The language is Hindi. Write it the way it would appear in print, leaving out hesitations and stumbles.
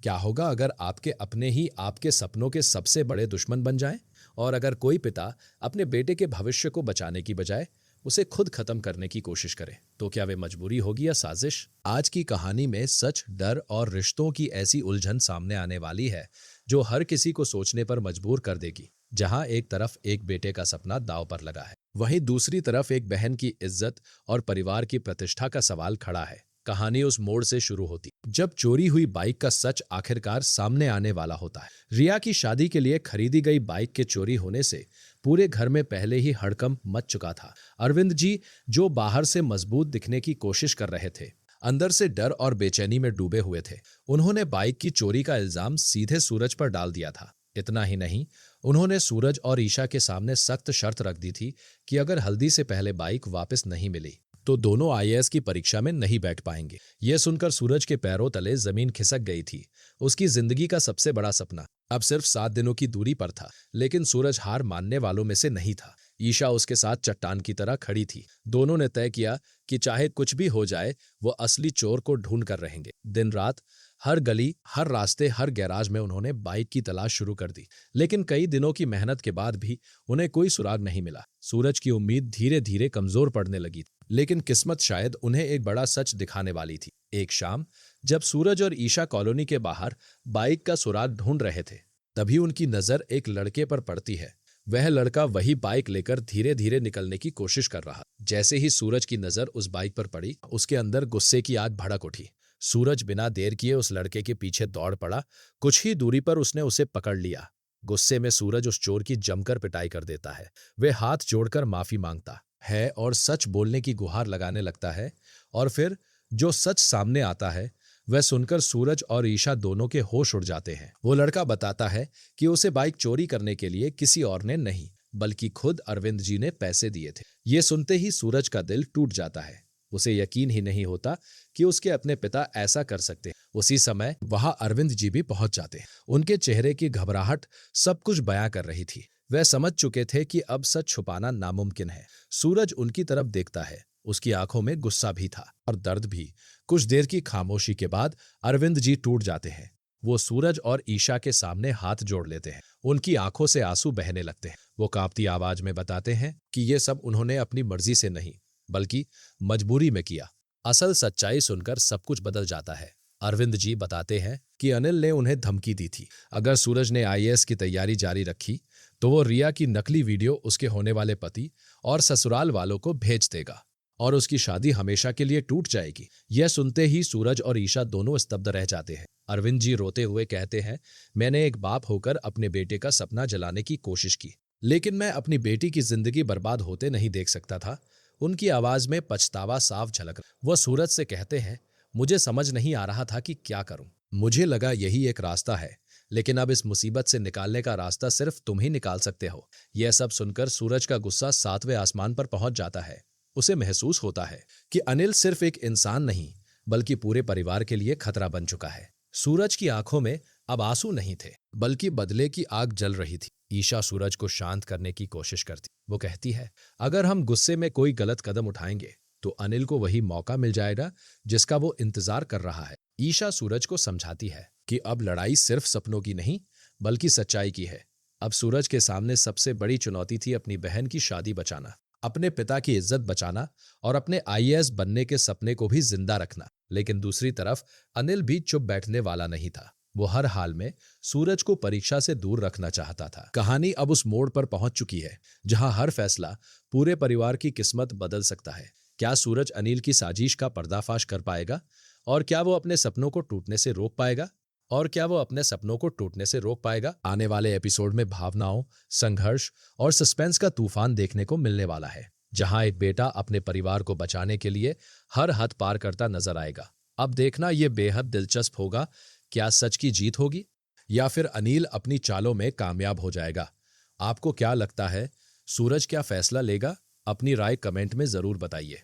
क्या होगा अगर आपके अपने ही आपके सपनों के सबसे बड़े दुश्मन बन जाएं? और अगर कोई पिता अपने बेटे के भविष्य को बचाने की बजाय उसे खुद खत्म करने की कोशिश करे, तो क्या वे मजबूरी होगी या साजिश? आज की कहानी में सच, डर और रिश्तों की ऐसी उलझन सामने आने वाली है जो हर किसी को सोचने पर मजबूर कर देगी। जहां एक तरफ एक बेटे का सपना दांव पर लगा है, वहीं दूसरी तरफ एक बहन की इज्जत और परिवार की प्रतिष्ठा का सवाल खड़ा है। कहानी उस मोड़ से शुरू होती जब चोरी हुई बाइक का सच आखिरकार सामने आने वाला होता है। रिया की शादी के लिए खरीदी गई बाइक के चोरी होने से पूरे घर में पहले ही हड़कंप मच चुका था। अरविंद जी, जो बाहर से मजबूत दिखने की कोशिश कर रहे थे, अंदर से डर और बेचैनी में डूबे हुए थे। उन्होंने बाइक की चोरी का इल्जाम सीधे सूरज पर डाल दिया था। इतना ही नहीं, उन्होंने सूरज और ईशा के सामने सख्त शर्त रख दी थी कि अगर हल्दी से पहले बाइक वापस नहीं मिली तो दोनों आईएएस की परीक्षा में नहीं बैठ पाएंगे। यह सुनकर सूरज के पैरों तले जमीन खिसक गई थी। उसकी जिंदगी का सबसे बड़ा सपना अब सिर्फ 7 दिनों की दूरी पर था, लेकिन सूरज हार मानने वालों में से नहीं था। ईशा उसके साथ चट्टान की तरह खड़ी थी। दोनों ने तय किया कि चाहे कुछ भी हो जाए, वो असली चोर को ढूंढ कर रहेंगे। दिन रात हर गली, हर रास्ते, हर गैराज में उन्होंने बाइक की तलाश शुरू कर दी, लेकिन कई दिनों की मेहनत के बाद भी उन्हें कोई सुराग नहीं मिला। सूरज की उम्मीद धीरे धीरे कमजोर पड़ने लगी, लेकिन किस्मत शायद उन्हें एक बड़ा सच दिखाने वाली थी। एक शाम जब सूरज और ईशा कॉलोनी के बाहर बाइक का सुराग ढूंढ रहे थे, तभी उनकी नजर एक लड़के पर पड़ती है। वह लड़का वही बाइक लेकर धीरे धीरे निकलने की कोशिश कर रहा। जैसे ही सूरज की नजर उस बाइक पर पड़ी, उसके अंदर गुस्से की आग भड़क उठी। सूरज बिना देर किए उस लड़के के पीछे दौड़ पड़ा। कुछ ही दूरी पर उसने उसे पकड़ लिया। गुस्से में सूरज उस चोर की जमकर पिटाई कर देता है। वे हाथ जोड़कर माफी मांगता है और सच बोलने की गुहार लगाने लगता है। और फिर जो सच सामने आता है वह सुनकर सूरज और ईशा दोनों के होश उड़ जाते हैं। वो लड़का बताता है कि उसे बाइक चोरी करने के लिए किसी और ने नहीं, बल्कि खुद अरविंद जी ने पैसे दिए थे। ये सुनते ही सूरज का दिल टूट जाता है। उसे यकीन ही नहीं होता कि उसके अपने पिता ऐसा कर सकते हैं। उसी समय वहां अरविंद जी भी पहुंच जाते हैं। उनके चेहरे की घबराहट सब कुछ बयां कर रही थी। वह समझ चुके थे कि अब सच छुपाना नामुमकिन है। सूरज उनकी तरफ देखता है। उसकी आंखों में गुस्सा भी था और दर्द भी। कुछ देर की खामोशी के बाद अरविंद जी टूट जाते हैं। वो सूरज और ईशा के सामने हाथ जोड़ लेते हैं। उनकी आंखों से आंसू बहने लगते हैं। वो कांपती आवाज में बताते हैं कि ये सब उन्होंने अपनी मर्जी से नहीं, बल्कि मजबूरी में किया। असल सच्चाई सुनकर सब कुछ बदल जाता है। अरविंद जी बताते हैं कि अनिल ने उन्हें धमकी दी थी, अगर सूरज ने आईएएस की तैयारी जारी रखी तो वो रिया की नकली वीडियो उसके होने वाले पति और ससुराल वालों को भेज देगा और उसकी शादी हमेशा के लिए टूट जाएगी। यह सुनते ही सूरज और ईशा दोनों स्तब्ध रह जाते हैं। अरविंद जी रोते हुए कहते हैं, मैंने एक बाप होकर अपने बेटे का सपना जलाने की कोशिश की, लेकिन मैं अपनी बेटी की जिंदगी बर्बाद होते नहीं देख सकता था। उनकी आवाज में पछतावा साफ झलक रहा। वह सूरज से कहते हैं, मुझे समझ नहीं आ रहा था कि क्या करूं। मुझे लगा यही एक रास्ता है, लेकिन अब इस मुसीबत से निकालने का रास्ता सिर्फ तुम ही निकाल सकते हो। यह सब सुनकर सूरज का गुस्सा 7वें आसमान पर पहुंच जाता है। उसे महसूस होता है कि अनिल सिर्फ एक इंसान नहीं, बल्कि पूरे परिवार के लिए खतरा बन चुका है। सूरज की आंखों में अब आंसू नहीं थे, बल्कि बदले की आग जल रही थी। ईशा सूरज को शांत करने की कोशिश करती। वो कहती है, अगर हम गुस्से में कोई गलत कदम उठाएंगे तो अनिल को वही मौका मिल जाएगा जिसका वो इंतजार कर रहा है। ईशा सूरज को समझाती है कि अब लड़ाई सिर्फ सपनों की नहीं, बल्कि सच्चाई की है। अब सूरज के सामने सबसे बड़ी चुनौती थी अपनी बहन की शादी बचाना, अपने पिता की इज्जत बचाना और अपने आईएएस बनने के सपने को भी जिंदा रखना। लेकिन दूसरी तरफ अनिल भी चुप बैठने वाला नहीं था। वो हर हाल में सूरज को परीक्षा से दूर रखना चाहता था। कहानी अब उस मोड़ पर पहुंच चुकी है जहां हर फैसला पूरे परिवार की किस्मत बदल सकता है। क्या सूरज अनिल की साजिश का पर्दाफाश कर पाएगा? और क्या वो अपने सपनों को टूटने से रोक पाएगा? आने वाले एपिसोड में भावनाओं, संघर्ष और सस्पेंस का तूफान देखने को मिलने वाला है, जहां एक बेटा अपने परिवार को बचाने के लिए हर हद पार करता नजर आएगा। अब देखना यह बेहद दिलचस्प होगा। क्या सच की जीत होगी या फिर अनिल अपनी चालों में कामयाब हो जाएगा? आपको क्या लगता है, सूरज क्या फैसला लेगा? अपनी राय कमेंट में जरूर बताइए।